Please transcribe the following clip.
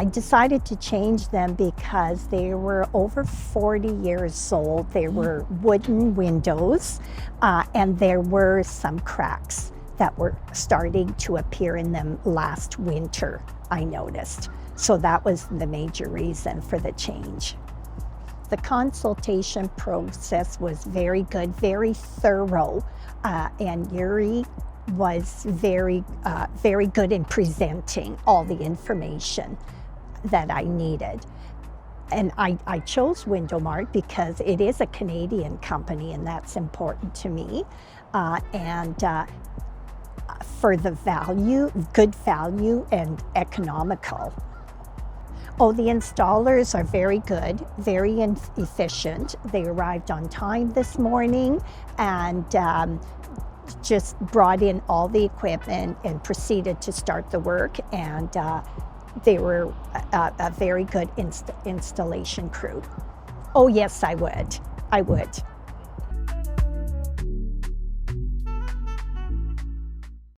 I decided to change them because they were over 40 years old. They were wooden windows, and there were some cracks that were starting to appear in them last winter, I noticed. So that was the major reason for the change. The consultation process was very good, very thorough, and Yuri was very good in presenting all the information that I needed. And I chose Window Mart because it is a Canadian company, and that's important to me. For the value, good value, and economical. Oh, the installers are very good, very efficient. They arrived on time this morning and just brought in all the equipment and proceeded to start the work. And they were a very good installation crew. Oh yes, I would.